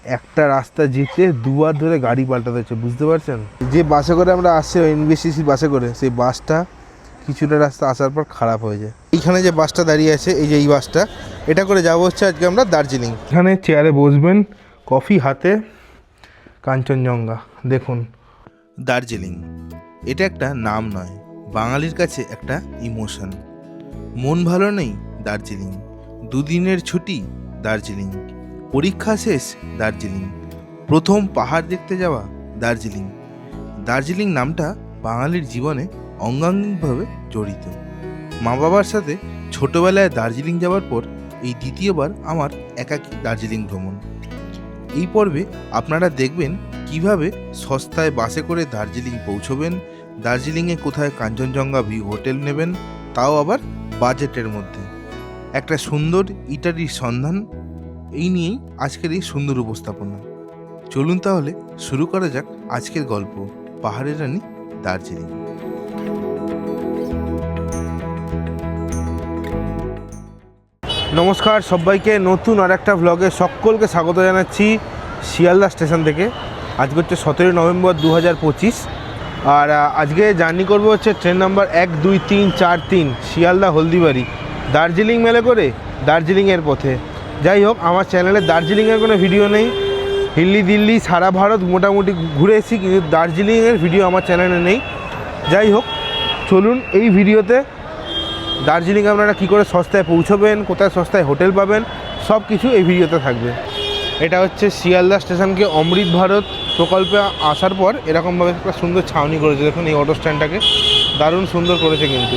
একটা রাস্তা যেতে দুবার ধরে গাড়ি পাল্টাতে হচ্ছে, বুঝতে পারছেন? যে বাসে করে আমরা আসছি এনবিএসটিসি বাসে করে, সেই বাসটা কিছুটা রাস্তা আসার পর খারাপ হয়ে যায়। এইখানে যে বাসটা দাঁড়িয়ে আছে, এই যে এই বাসটা, এটা করে যাবো হচ্ছে আজকে আমরা দার্জিলিং। এখানে চেয়ারে বসবেন, কফি হাতে, কাঞ্চনজঙ্ঘা দেখুন। দার্জিলিং এটা একটা নাম নয়, বাঙালির কাছে একটা ইমোশন। মন ভালো নেই, দার্জিলিং। দুদিনের ছুটি, দার্জিলিং। পরীক্ষা শেষ, দার্জিলিং। প্রথম পাহাড় দেখতে যাওয়া, দার্জিলিং। দার্জিলিং নামটা বাঙালির জীবনে অঙ্গাঙ্গিকভাবে জড়িত। মা বাবার সাথে ছোটবেলায় দার্জিলিং যাওয়ার পর এই দ্বিতীয়বার আমার একাকী দার্জিলিং ভ্রমণ। এই পর্বে আপনারা দেখবেন কিভাবে সস্তায় বাসে করে দার্জিলিং পৌঁছবেন, দার্জিলিংয়ে কোথায় কাঞ্চনজঙ্ঘা ভিউ হোটেল নেবেন, তাও আবার বাজেটের মধ্যে। একটা সুন্দর ইটালির সন্ধান, এই নিয়েই আজকের এই সুন্দর উপস্থাপনা। চলুন তাহলে শুরু করা যাক আজকের গল্প, পাহাড়ের রানী দার্জিলিং। নমস্কার সবাইকে, নতুন আর একটা ভ্লগে সকলকে স্বাগত জানাচ্ছি শিয়ালদা স্টেশন থেকে। আজকে হচ্ছে 17 নভেম্বর 2025, আর আজকে জার্নি করবো হচ্ছে ট্রেন নাম্বার 1, 2, 3, 4, 3 শিয়ালদা হলদিবাড়ি দার্জিলিং মেলে করে দার্জিলিংয়ের পথে। যাই হোক, আমার চ্যানেলে দার্জিলিংয়ের কোনো ভিডিও নেই। দিল্লি সারা ভারত মোটামুটি ঘুরে এসেছি, কিন্তু দার্জিলিংয়ের ভিডিও আমার চ্যানেলে নেই। যাই হোক, চলুন এই ভিডিওতে দার্জিলিং আপনারা কী করে সস্তায় পৌঁছবেন, কোথায় সস্তায় হোটেল পাবেন, সব কিছু এই ভিডিওতে থাকবে। এটা হচ্ছে শিয়ালদা স্টেশনকে অমৃত ভারত প্রকল্পে আসার পর এরকমভাবে একটা সুন্দর ছাউনি করেছে। দেখুন এই অটো স্ট্যান্ডটাকে দারুণ সুন্দর করেছে, কিন্তু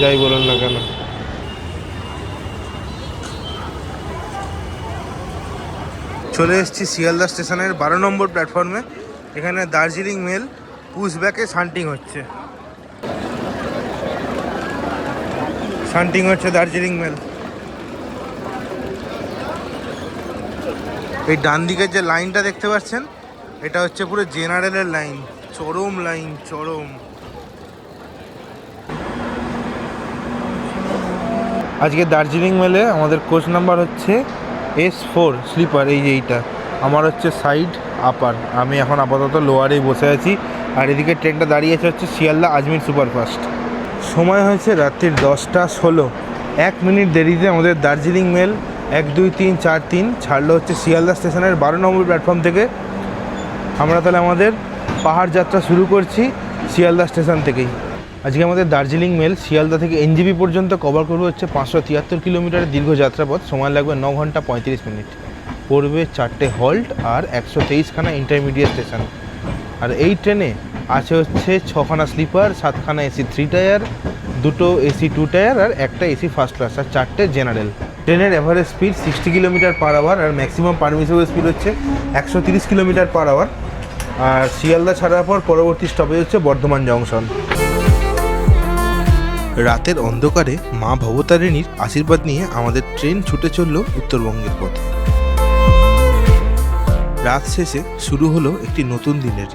যাই বলুন না কেন। চলে এসেছি শিয়ালদা স্টেশনের 12 নম্বর প্ল্যাটফর্মে। এখানে দার্জিলিং মেল পুশব্যাকে শান্টিং হচ্ছে, দার্জিলিং মেল। এই ডান দিকের যে লাইনটা দেখতে পাচ্ছেন, এটা হচ্ছে পুরো জেনারেলের লাইন, চরম লাইন, চরম। আজকে দার্জিলিং মেলে আমাদের কোচ নাম্বার হচ্ছে S4 স্লিপার। এই যে এইটা আমার হচ্ছে সাইড আপার, আমি এখন আপাতত লোয়ারেই বসে আছি। আর এদিকে ট্রেনটা দাঁড়িয়ে হচ্ছে শিয়ালদা আজমির সুপারফাস্ট। সময় হয়েছে রাত্রির 10:16। 1 মিনিট দেরিতে আমাদের দার্জিলিং মেল 1, 2, 3, 4, 3 ছাড়লো হচ্ছে শিয়ালদা স্টেশনের 12 নম্বর প্ল্যাটফর্ম থেকে। আমরা তাহলে আমাদের পাহাড় যাত্রা শুরু করছি শিয়ালদা স্টেশন থেকেই। আজকে আমাদের দার্জিলিং মেল শিয়ালদা থেকে এনজেপি পর্যন্ত কভার করবে হচ্ছে 573 কিলোমিটারের দীর্ঘ যাত্রাপথ। সময় লাগবে 9 ঘন্টা 35 মিনিট। পড়বে 4টে হল্ট আর 123খানা ইন্টারমিডিয়েট স্টেশন। আর এই ট্রেনে আছে হচ্ছে 6খানা স্লিপার, 7খানা এসি 3 টায়ার, 2টো এসি 2 টায়ার আর একটা এসি ফার্স্ট ক্লাস, আর 4টে জেনারেল। ট্রেনের average speed 60 kilometre per hour, আর ম্যাক্সিমাম পারমিসিবল স্পিড হচ্ছে 130 কিলোমিটার পার আওয়ার। আর শিয়ালদা ছাড়ার পর পরবর্তী স্টপেজ হচ্ছে বর্ধমান জংশন। রাতের অন্ধকারে মা ভবতারিণীর আশীর্বাদ নিয়ে আমাদের ট্রেন ছুটে চলল উত্তরবঙ্গের পথে। রাত শেষে শুরু হলো একটি নতুন দিনের।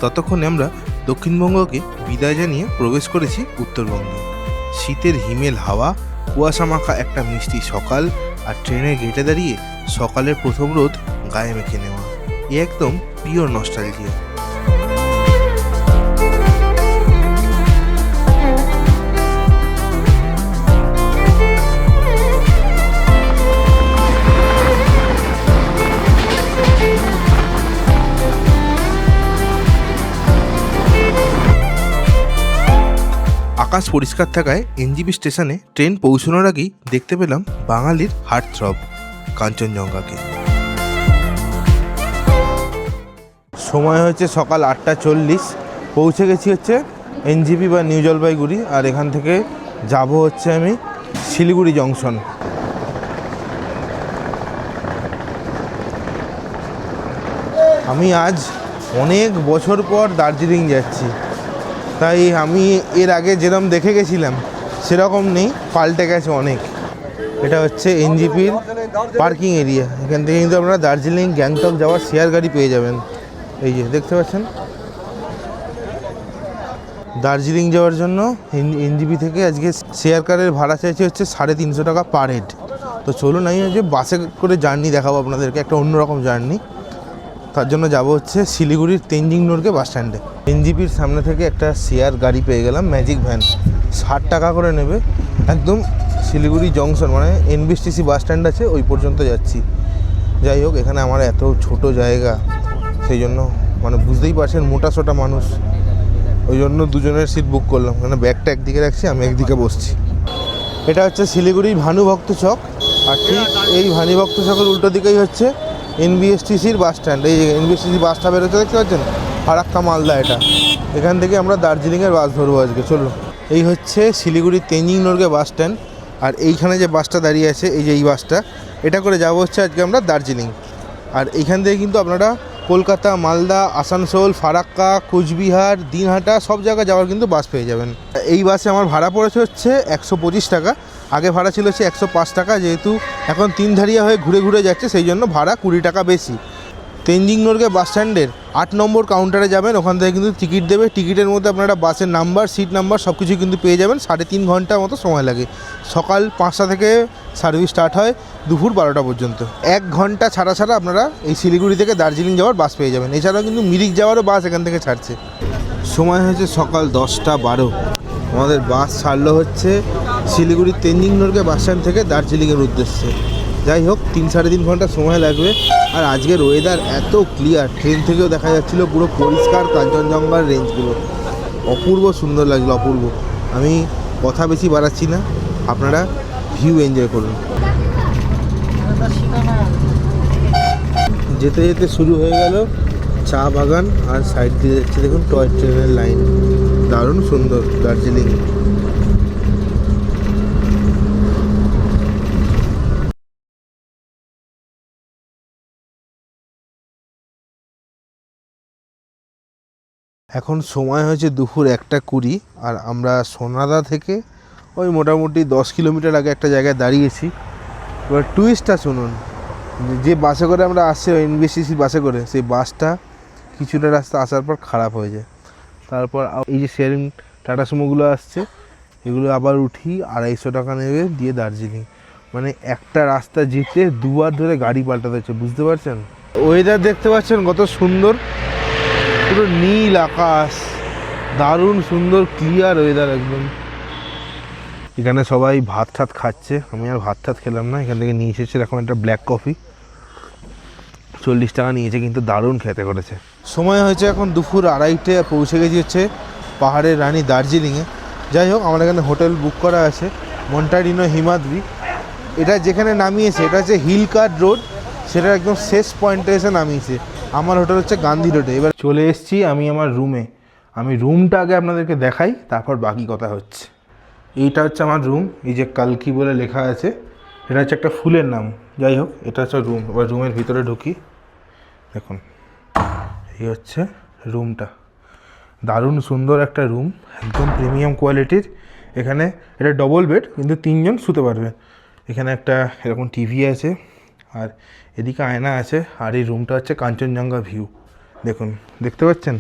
ততক্ষণে আমরা দক্ষিণবঙ্গকে বিদায় জানিয়ে প্রবেশ করেছি উত্তরবঙ্গে। শীতের হিমেল হাওয়া, কুয়াশা মাখা একটা মিষ্টি সকাল, আর ট্রেনের গেটে দাঁড়িয়ে সকালের প্রথম রোদ গায়ে মেখে নেওয়া, এ একদম পিওর নস্টালজিয়া। আকাশ পরিষ্কার থাকায় এনজেপি স্টেশনে ট্রেন পৌঁছানোর আগেই দেখতে পেলাম বাঙালির হার্টথ্রব কাঞ্চনজঙ্ঘাকে। সময় হচ্ছে সকাল 8:40। পৌঁছে গেছি হচ্ছে এনজেপি বা নিউ জলপাইগুড়ি, আর এখান থেকে যাব হচ্ছে আমি শিলিগুড়ি জংশন। আমি আজ অনেক বছর পর দার্জিলিং যাচ্ছি, তাই আমি এর আগে যেরকম দেখে গেছিলাম সেরকম নেই, পাল্টে গেছে অনেক। এটা হচ্ছে এনজেপির পার্কিং এরিয়া। এখান থেকে কিন্তু আপনারা দার্জিলিং গ্যাংটক যাওয়ার শেয়ার গাড়ি পেয়ে যাবেন। এই যে দেখতে পাচ্ছেন, দার্জিলিং যাওয়ার জন্য এনজেপি থেকে আজকে শেয়ার কারের ভাড়া চাইছে হচ্ছে 350 টাকা পার হেড। তো চলুন আমি যে বাসে করে জার্নি দেখাবো আপনাদেরকে, একটা অন্যরকম জার্নি। তার জন্য যাব হচ্ছে শিলিগুড়ির তেনজিং নোরকে বাস স্ট্যান্ডে। এনজিপির সামনে থেকে একটা শেয়ার গাড়ি পেয়ে গেলাম, ম্যাজিক ভ্যান, 60 টাকা করে নেবে। একদম শিলিগুড়ি জংশন মানে এনবিএসটিসি বাস স্ট্যান্ড আছে ওই পর্যন্ত যাচ্ছি। যাই হোক, এখানে আমার এত ছোট জায়গা, সেই জন্য মানে বুঝতেই পারছেন মোটা সোটা মানুষ, ওই জন্য দুজনের সিট বুক করলাম। মানে ব্যাগটা একদিকে রাখছি, আমি একদিকে বসছি। এটা হচ্ছে শিলিগুড়ির ভানুভক্ত চক, আর ঠিক এই ভানুভক্ত চকের উল্টো দিকেই হচ্ছে এনবিএসটিসির বাস স্ট্যান্ড। এই এনবিএসটিসি বাসটা বেরোচ্ছে দেখতে পাচ্ছেন, ফারাক্কা মালদা। এটা এখান থেকে আমরা দার্জিলিংয়ের বাস ধরবো আজকে। চলো, এই হচ্ছে শিলিগুড়ির তেনজিং নোরকে বাস স্ট্যান্ড, আর এইখানে যে বাসটা দাঁড়িয়ে আছে এই যে এই বাসটা, এটা করে যাবো হচ্ছে আজকে আমরা দার্জিলিং। আর এইখান থেকে কিন্তু আপনারা কলকাতা, মালদা, আসানসোল, ফারাক্কা, কোচবিহার, দিনহাটা সব জায়গায় যাওয়ার কিন্তু বাস পেয়ে যাবেন। এই বাসে আমার ভাড়া পড়েছে হচ্ছে 125 টাকা। আগে ভাড়া ছিল হচ্ছে 105 টাকা, যেহেতু এখন তিনধারিয়া হয়ে ঘুরে ঘুরে যাচ্ছে সেই জন্য ভাড়া 20 টাকা বেশি। তেনজিং নোরকে বাস স্ট্যান্ডের 8 নম্বর কাউন্টারে যাবেন, ওখান থেকে কিন্তু টিকিট দেবে। টিকিটের মধ্যে আপনারা বাসের নাম্বার, সিট নাম্বার সব কিছু কিন্তু পেয়ে যাবেন। 3.5 ঘন্টার মতো সময় লাগে। সকাল 5টা থেকে সার্ভিস স্টার্ট হয় দুপুর 12টা পর্যন্ত। 1 ঘন্টা ছাড়া ছাড়া আপনারা এই শিলিগুড়ি থেকে দার্জিলিং যাওয়ার বাস পেয়ে যাবেন। এছাড়াও কিন্তু মিরিক যাওয়ারও বাস এখান থেকে ছাড়ছে। সময় হয়েছে সকাল 10টা 12। আমাদের বাস ছাড়লো হচ্ছে শিলিগুড়ির তেনজিং নোরকে বাস স্ট্যান্ড থেকে দার্জিলিংয়ের উদ্দেশ্যে। যাই হোক, 3-3.5 ঘন্টা সময় লাগবে। আর আজকের ওয়েদার এত ক্লিয়ার, ট্রেন থেকেও দেখা যাচ্ছিলো পুরো পরিষ্কার কাঞ্চনজঙ্ঘার রেঞ্জগুলো। অপূর্ব সুন্দর লাগলো, অপূর্ব। আমি কথা বেশি বাড়াচ্ছি না, আপনারা ভিউ এনজয় করুন। যেতে যেতে শুরু হয়ে গেল চা বাগান, আর সাইড দিয়ে যাচ্ছে দেখুন টয় ট্রেনের লাইন। দারুণ সুন্দর দার্জিলিং। এখন সময় হয়েছে দুপুর 1:20, আর আমরা সোনাদা থেকে ওই মোটামুটি 10 কিলোমিটার আগে একটা জায়গায় দাঁড়িয়েছি। এবার টুইস্টটা শুনুন, যে বাসে করে আমরা আসছি এনবিএসটিসি বাসে করে, সেই বাসটা কিছুটা রাস্তা আসার পর খারাপ হয়ে যায়। তারপর এই যে শেয়ারিং টাটা সুমোগুলো আসছে, এগুলো আবার উঠি 250 টাকা নেবে দিয়ে দার্জিলিং। মানে একটা রাস্তা যেতে দুবার ধরে গাড়ি পাল্টাতে হচ্ছে, বুঝতে পারছেন? ওয়েদার দেখতে পাচ্ছেন কত সুন্দর, পুরো নীল আকাশ, দারুণ সুন্দর ক্লিয়ার ওয়েদার একদম। এখানে সবাই ভাত ঠাত খাচ্ছে, আমি আর ভাত ঠাত খেলাম না। এখান থেকে নিয়ে এসেছে এরকম একটা ব্ল্যাক কফি, 40 টাকা নিয়েছে, কিন্তু দারুণ খেতে করেছে। সময় হয়েছে এখন দুপুর 2:30, পৌঁছে গেছি হচ্ছে পাহাড়ের রানী দার্জিলিংয়ে। যাই হোক, আমার এখানে হোটেল বুক করা আছে মন্টাডিনো হিমাদ্রি। এটা যেখানে নামিয়েছে এটা হচ্ছে হিল কার্ট রোড, সেটা একদম শেষ পয়েন্টে এসে নামিয়েছে। আমার হোটেল হচ্ছে গান্ধী রোডে। এবার চলে এসেছি আমি আমার রুমে। আমি রুমটা আগে আপনাদেরকে দেখাই, তারপর বাকি কথা হচ্ছে। এইটা হচ্ছে আমার রুম, এই যে কালকি বলে লেখা আছে, এটা হচ্ছে একটা ফুলের নাম। যাই হোক, এটা হচ্ছে রুম। এবার রুমের ভিতরে ঢুকি, দেখুন এই হচ্ছে রুমটা। দারুণ সুন্দর একটা রুম, একদম প্রিমিয়াম কোয়ালিটির। এখানে এটা ডবল বেড, কিন্তু 3 জন শুতে পারবে। এখানে একটা এরকম টিভি আছে, আর এদিকে আয়না আছে। আর এই রুমটা হচ্ছে কাঞ্চনজঙ্ঘা ভিউ, দেখুন দেখতে পাচ্ছেন।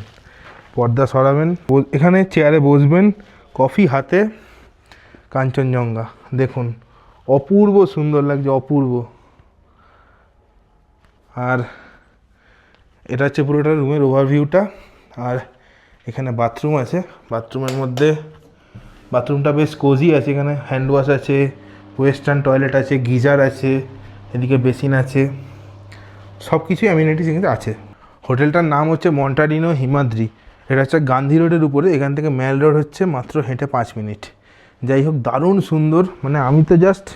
পর্দা সরাবেন, এখানে চেয়ারে বসবেন, কফি হাতে, কাঞ্চনজঙ্ঘা দেখুন, অপূর্ব সুন্দর লাগছে, অপূর্ব। আর এটা হচ্ছে পুরোটা রুমের ওভারভিউটা। আর এখানে বাথরুম আছে, বাথরুমের মধ্যে বাথরুমটা বেশ কোজি আছে। এখানে হ্যান্ড ওয়াশ আছে, ওয়েস্টার্ন টয়লেট আছে, গিজার আছে, এদিকে বেসিন আছে, সব কিছুই অ্যামিনিটিস কিন্তু আছে। হোটেলটার নাম হচ্ছে মন্টাডিনো হিমাদ্রি। এটা হচ্ছে গান্ধী রোডের উপরে, এখান থেকে ম্যাল রোড হচ্ছে মাত্র হেঁটে 5 মিনিট। যাই হোক, দারুণ সুন্দর। মানে আমি তো জাস্ট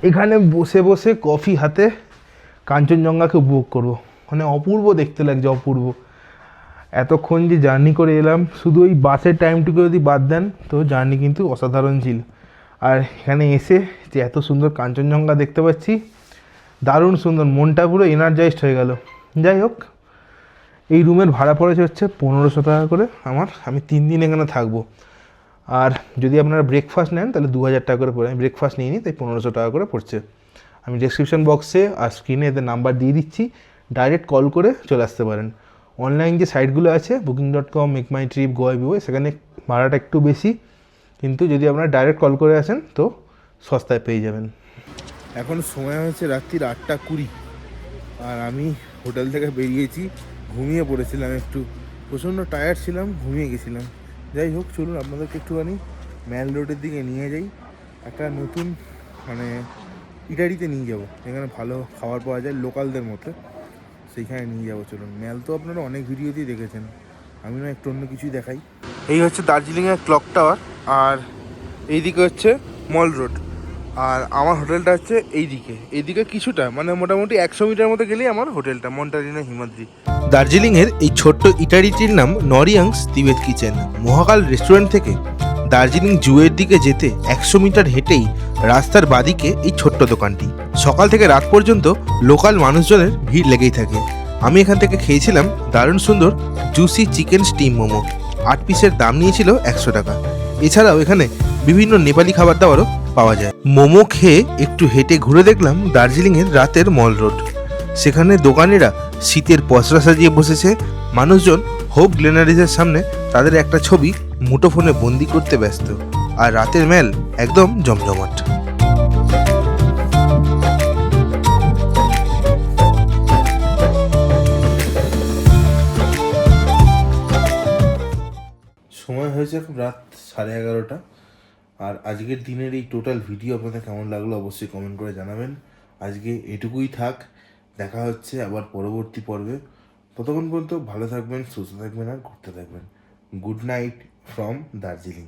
এখানে বসে বসে কফি হাতে কাঞ্চনজঙ্ঘাকে উপভোগ করবো। মানে অপূর্ব দেখতে লাগছে, অপূর্ব। এতক্ষণ যে জার্নি করে এলাম, শুধু ওই বাসের টাইমটুকু যদি বাদ দেন তো জার্নি কিন্তু অসাধারণ ছিল। আর এখানে এসে যে এত সুন্দর কাঞ্চনজঙ্ঘা দেখতে পাচ্ছি, দারুণ সুন্দর, মনটা পুরো এনার্জাইজড হয়ে গেল। যাই হোক, এই রুমের ভাড়া পড়েছে হচ্ছে 1500 টাকা করে আমি 3 দিন এখানে থাকবো। আর যদি আপনারা ব্রেকফাস্ট নেন তাহলে 2000 টাকা করে পড়ে। আমি ব্রেকফাস্ট নিইনি, তাই 1500 টাকা করে পড়ছে। আমি ডেসক্রিপশন বক্সে আর স্ক্রিনে এদের নাম্বার দিয়ে দিচ্ছি, ডাইরেক্ট কল করে চলে আসতে পারেন। অনলাইন যে সাইটগুলো আছে booking.com, মেক মাই ট্রিপ, গোয়া ভিউ, সেখানে ভাড়াটা একটু বেশি, কিন্তু যদি আপনারা ডাইরেক্ট কল করে আসেন তো সস্তায় পেয়ে যাবেন। এখন সময় হচ্ছে রাত্রির 8:20, আর আমি হোটেল থেকে বেরিয়েছি, ঘুমিয়ে পড়েছিলাম একটু, প্রচণ্ড টায়ার্ড ছিলাম, ঘুমিয়ে গেছিলাম। যাই হোক, চলুন আপনাদেরকে একটুখানি ম্যাল রোডের দিকে নিয়ে যাই। একটা নতুন মানে ইটারিতে নিয়ে যাব, এখানে ভালো খাবার পাওয়া যায় লোকালদের মতো, সেইখানে নিয়ে যাবো। চলুন, ম্যাল তো আপনারা অনেক ভিডিওতেই দেখেছেন, আমি না একটু অন্য কিছুই দেখাই। এই হচ্ছে দার্জিলিংয়ের ক্লক টাওয়ার, আর এইদিকে হচ্ছে মল রোড, আর আমার হোটেলটা হচ্ছে এইদিকে কিছুটা মানে মোটামুটি 100 মিটার মতো গেলেই আমার হোটেলটা, মন্টারিনা হিমাদ্রি। দার্জিলিংয়ের এই ছোট্ট ইটারিটির নাম নরিয়াংস তিবেত কিচেন। মহাকাল রেস্টুরেন্ট থেকে দার্জিলিং জুয়ের দিকে যেতে 100 মিটার হেঁটেই রাস্তার বাদিকে এই ছোট্ট দোকানটি। সকাল থেকে রাত পর্যন্ত লোকাল মানুষজনের ভিড় লেগেই থাকে। আমি এখান থেকে খেয়েছিলাম দারুণ সুন্দর জুসি চিকেন স্টিম মোমো। 8 পিসের দাম নিয়েছিল 100 টাকা। এছাড়াও এখানে বিভিন্ন নেপালি খাবার দাবারও পাওয়া যায়। মোমো খেয়ে একটু হেঁটে ঘুরে দেখলাম দার্জিলিংয়ের রাতের মল রোড। সেখানে দোকানিরা শীতের পসরা সাজিয়ে বসেছে, মানুষজন হোপ গ্লেনারিজের সামনে তাদের একটা ছবি মুঠোফোনে বন্দি করতে ব্যস্ত, আর রাতের মেল একদম জমজমাট। সময় হয়েছে এখন রাত 11:30। আর আজকের দিনের এই টোটাল ভিডিও আপনাদের কেমন লাগলো অবশ্যই কমেন্ট করে জানাবেন। আজকে এটুকুই থাক, দেখা হচ্ছে আবার পরবর্তী পর্বে। ততক্ষণ পর্যন্ত ভালো থাকবেন, সুস্থ থাকবেন আর ঘুরতে থাকবেন। Good night from Darjeeling.